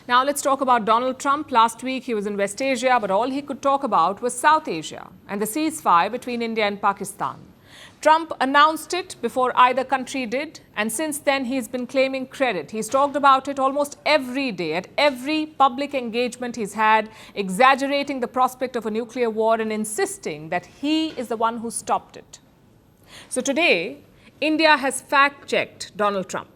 Now let's talk about Donald Trump. Last week he was in West Asia, but all he could talk about was South Asia and the ceasefire between India and Pakistan. Trump announced it before either country did, and since then he's been claiming credit. He's talked about it almost every day, at every public engagement he's had, exaggerating the prospect of a nuclear war and insisting that he is the one who stopped it. So today, India has fact-checked Donald Trump.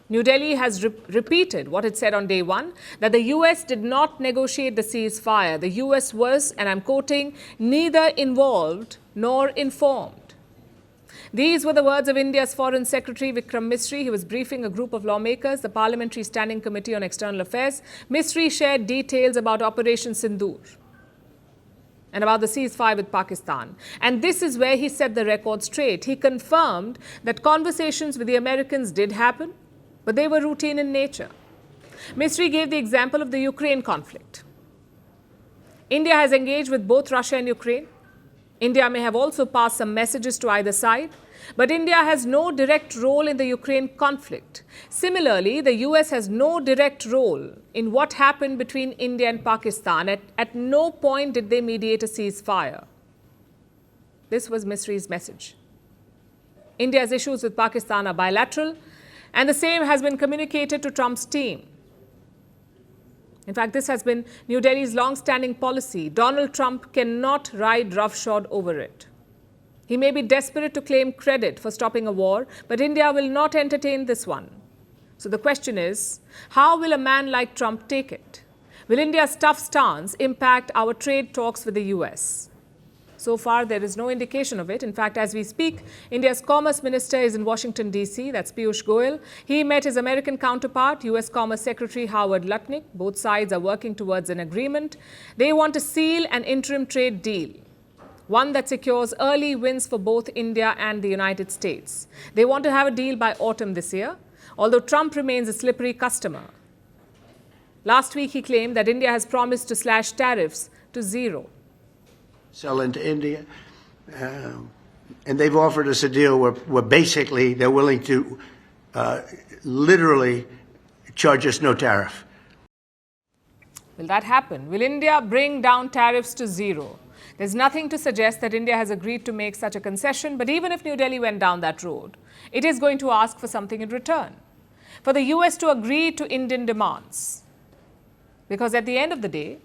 New Delhi has repeated what it said on day one, that the US did not negotiate the ceasefire. The US was, and I'm quoting, neither involved nor informed. These were the words of India's Foreign Secretary Vikram Misri. He was briefing a group of lawmakers, the Parliamentary Standing Committee on External Affairs. Misri shared details about Operation Sindoor and about the ceasefire with Pakistan. And this is where he set the record straight. He confirmed that conversations with the Americans did happen, but they were routine in nature. Misri gave the example of the Ukraine conflict. India has engaged with both Russia and Ukraine. India may have also passed some messages to either side, but India has no direct role in the Ukraine conflict. Similarly, the US has no direct role in what happened between India and Pakistan. At no point did they mediate a ceasefire. This was Misri's message. India's issues with Pakistan are bilateral, and the same has been communicated to Trump's team. In fact, this has been New Delhi's long-standing policy. Donald Trump cannot ride roughshod over it. He may be desperate to claim credit for stopping a war, but India will not entertain this one. So the question is, how will a man like Trump take it? Will India's tough stance impact our trade talks with the US? So far, there is no indication of it. In fact, as we speak, India's Commerce Minister is in Washington, D.C. That's Piyush Goyal. He met his American counterpart, U.S. Commerce Secretary Howard Lutnick. Both sides are working towards an agreement. They want to seal an interim trade deal, one that secures early wins for both India and the United States. They want to have a deal by autumn this year, although Trump remains a slippery customer. Last week, he claimed that India has promised to slash tariffs to zero. Sell into India, and they've offered us a deal where basically they're willing to literally charge us no tariff. Will that happen? Will India bring down tariffs to zero? There's nothing to suggest that India has agreed to make such a concession, but even if New Delhi went down that road, it is going to ask for something in return. For the US to agree to Indian demands. Because at the end of the day,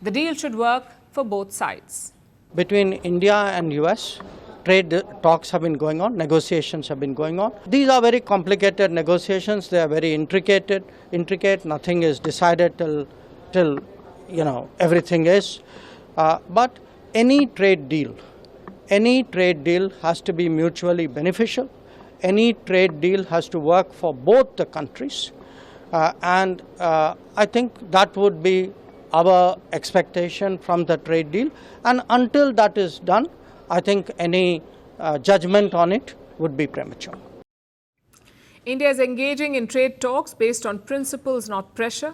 the deal should work for both sides. Between India and US, trade talks have been going on, negotiations have been going on. These are very complicated negotiations, they are very intricate, nothing is decided till everything is. But any trade deal has to be mutually beneficial. Any trade deal has to work for both the countries. And I think that would be our expectation from the trade deal. And until that is done, I think any judgment on it would be premature. India is engaging in trade talks based on principles, not pressure.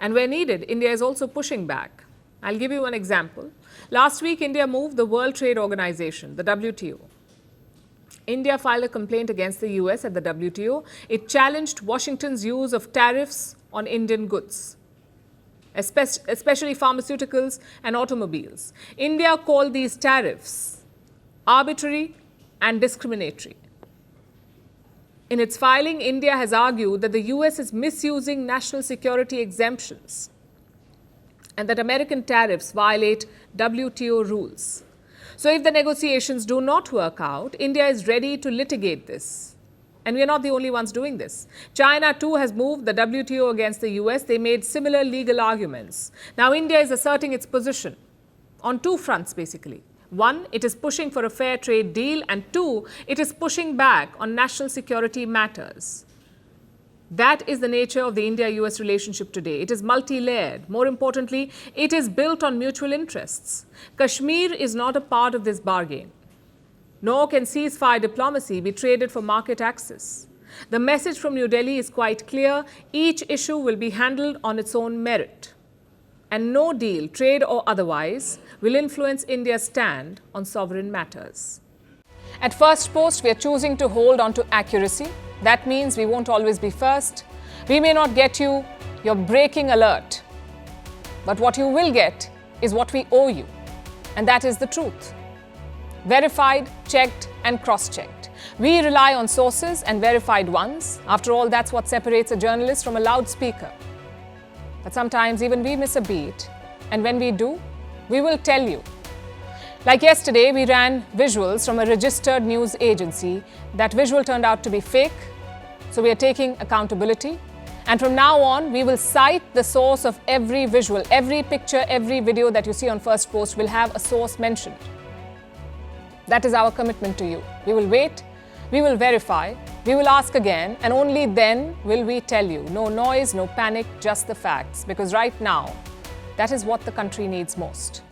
And where needed, India is also pushing back. I'll give you an example. Last week, India moved the World Trade Organization, the WTO. India filed a complaint against the US at the WTO. It challenged Washington's use of tariffs on Indian goods, especially pharmaceuticals and automobiles. India called these tariffs arbitrary and discriminatory. In its filing, India has argued that the US is misusing national security exemptions and that American tariffs violate WTO rules. So if the negotiations do not work out, India is ready to litigate this. And we are not the only ones doing this. China too has moved the WTO against the US. They made similar legal arguments. Now India is asserting its position on two fronts basically. One, it is pushing for a fair trade deal, and two, it is pushing back on national security matters. That is the nature of the India-US relationship today. It is multi-layered. More importantly, it is built on mutual interests. Kashmir is not a part of this bargain. Nor can ceasefire diplomacy be traded for market access. The message from New Delhi is quite clear. Each issue will be handled on its own merit. And no deal, trade or otherwise, will influence India's stand on sovereign matters. At Firstpost, we are choosing to hold on to accuracy. That means we won't always be first. We may not get you your breaking alert, but what you will get is what we owe you, and that is the truth. Verified, checked, and cross-checked. We rely on sources and verified ones. After all, that's what separates a journalist from a loudspeaker. But sometimes even we miss a beat, and when we do, we will tell you. Like yesterday, we ran visuals from a registered news agency. That visual turned out to be fake, so we are taking accountability. And from now on, we will cite the source of every visual, every picture, every video that you see on Firstpost will have a source mentioned. That is our commitment to you. We will wait, we will verify, we will ask again, and only then will we tell you. No noise, no panic, just the facts. Because right now, that is what the country needs most.